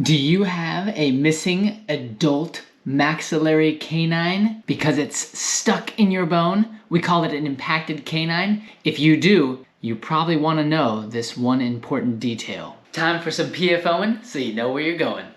Do you have a missing adult maxillary canine because it's stuck in your bone? We call it an impacted canine. If you do, you probably want to know this one important detail. Time for some PFOing so you know where you're going.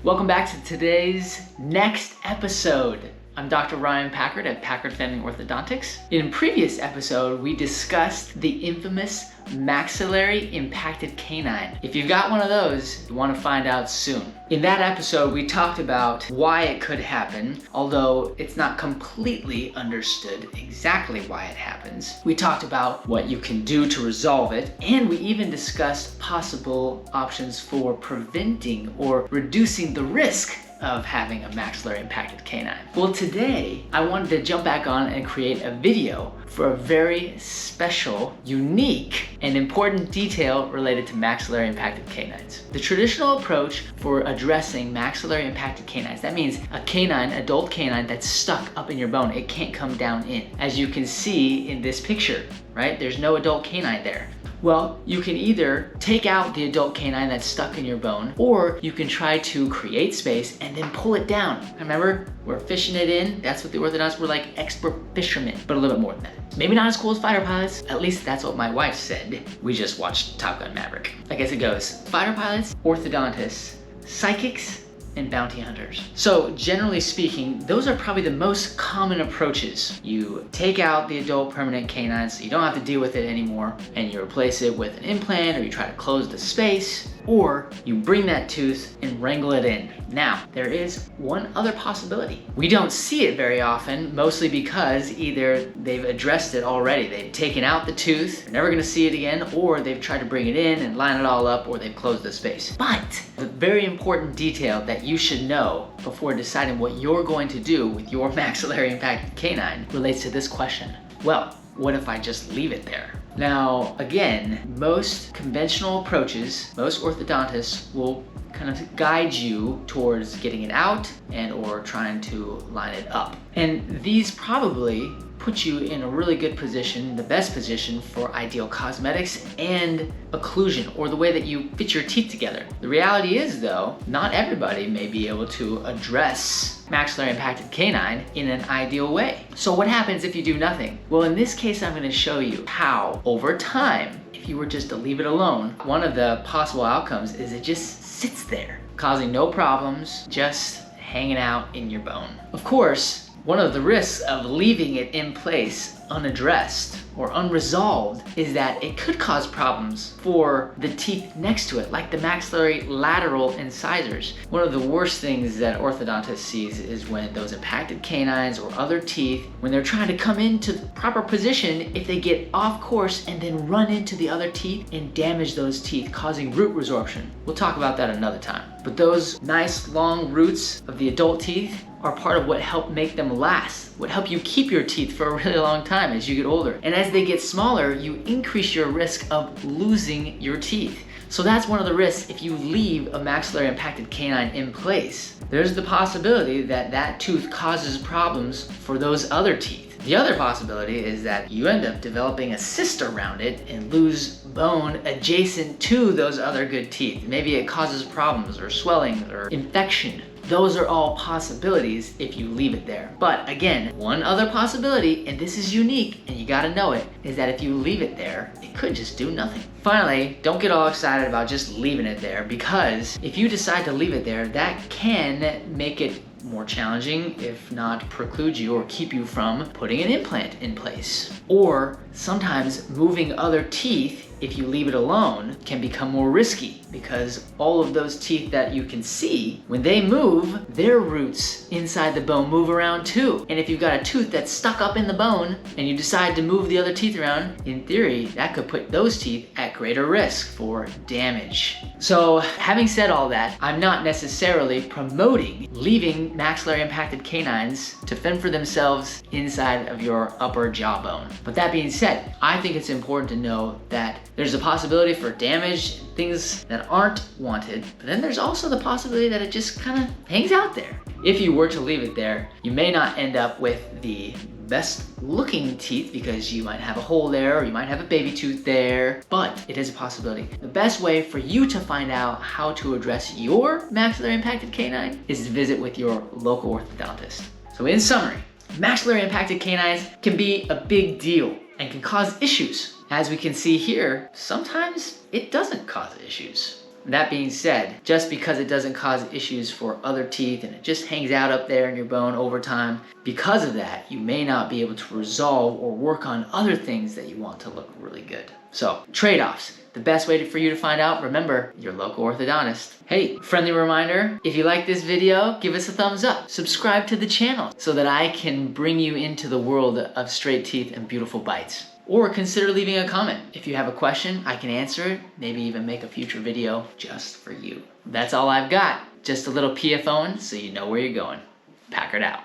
Welcome back to today's next episode. I'm Dr. Ryan Packard at Packard Family Orthodontics. In a previous episode, we discussed the infamous maxillary impacted canine. If you've got one of those, you want to find out soon. In that episode, we talked about why it could happen, although it's not completely understood exactly why it happens. We talked about what you can do to resolve it, and we even discussed possible options for preventing or reducing the risk of having a maxillary impacted canine. Well, today I wanted to jump back on and create a video for a very special, unique, and important detail related to maxillary impacted canines. The traditional approach for addressing maxillary impacted canines, that means a canine, adult canine that's stuck up in your bone, it can't come down in. As you can see in this picture, right? There's no adult canine there. Well, you can either take out the adult canine that's stuck in your bone, or you can try to create space and then pull it down. Remember, we're fishing it in. That's what the orthodontists were like, expert fishermen, but a little bit more than that. Maybe not as cool as fighter pilots. At least that's what my wife said. We just watched Top Gun Maverick. I guess it goes fighter pilots, orthodontists, psychics, and bounty hunters. So generally speaking, those are probably the most common approaches. You take out the adult permanent canine so you don't have to deal with it anymore, and you replace it with an implant, or you try to close the space, or you bring that tooth and wrangle it in. Now, there is one other possibility. We don't see it very often, mostly because either they've addressed it already. They've taken out the tooth, they're never gonna see it again, or they've tried to bring it in and line it all up, or they've closed the space. But the very important detail that you should know before deciding what you're going to do with your maxillary impacted canine relates to this question. Well, what if I just leave it there? Now, again, most conventional approaches, most orthodontists will kind of guide you towards getting it out and or trying to line it up. And these probably put you in a really good position, the best position for ideal cosmetics and occlusion, or the way that you fit your teeth together. The reality is though, not everybody may be able to address maxillary impacted canine in an ideal way. So what happens if you do nothing? Well, in this case, I'm gonna show you how over time, if you were just to leave it alone, one of the possible outcomes is it just sits there, causing no problems, just hanging out in your bone. Of course, one of the risks of leaving it in place unaddressed or unresolved is that it could cause problems for the teeth next to it, like the maxillary lateral incisors. One of the worst things that orthodontist sees is when those impacted canines or other teeth, when they're trying to come into the proper position, if they get off course and then run into the other teeth and damage those teeth, causing root resorption. We'll talk about that another time. But those nice long roots of the adult teeth are part of what help make them last, what help you keep your teeth for a really long time as you get older. And as they get smaller, you increase your risk of losing your teeth. So that's one of the risks if you leave a maxillary impacted canine in place. There's the possibility that that tooth causes problems for those other teeth. The other possibility is that you end up developing a cyst around it and lose bone adjacent to those other good teeth. Maybe it causes problems or swelling or infection. Those are all possibilities if you leave it there. But again, one other possibility, and this is unique and you gotta know it, is that if you leave it there, it could just do nothing. Finally, don't get all excited about just leaving it there, because if you decide to leave it there, that can make it more challenging, if not preclude you or keep you from putting an implant in place. Or sometimes moving other teeth, if you leave it alone, can become more risky, because all of those teeth that you can see, when they move, their roots inside the bone move around too. And if you've got a tooth that's stuck up in the bone and you decide to move the other teeth around, in theory, that could put those teeth at greater risk for damage. So having said all that, I'm not necessarily promoting leaving maxillary impacted canines to fend for themselves inside of your upper jawbone. But that being said, I think it's important to know that there's a possibility for damage, things that aren't wanted, but then there's also the possibility that it just kind of hangs out there. If you were to leave it there, you may not end up with the best looking teeth because you might have a hole there or you might have a baby tooth there, but it is a possibility. The best way for you to find out how to address your maxillary impacted canine is to visit with your local orthodontist. So in summary, maxillary impacted canines can be a big deal and can cause issues. As we can see here, sometimes it doesn't cause issues. That being said, just because it doesn't cause issues for other teeth and it just hangs out up there in your bone over time, because of that, you may not be able to resolve or work on other things that you want to look really good. So, trade-offs. The best way for you to find out, remember, your local orthodontist. Hey, friendly reminder, if you like this video, give us a thumbs up. Subscribe to the channel so that I can bring you into the world of straight teeth and beautiful bites. Or consider leaving a comment. If you have a question, I can answer it, maybe even make a future video just for you. That's all I've got. Just a little PFOing so you know where you're going. Packard out.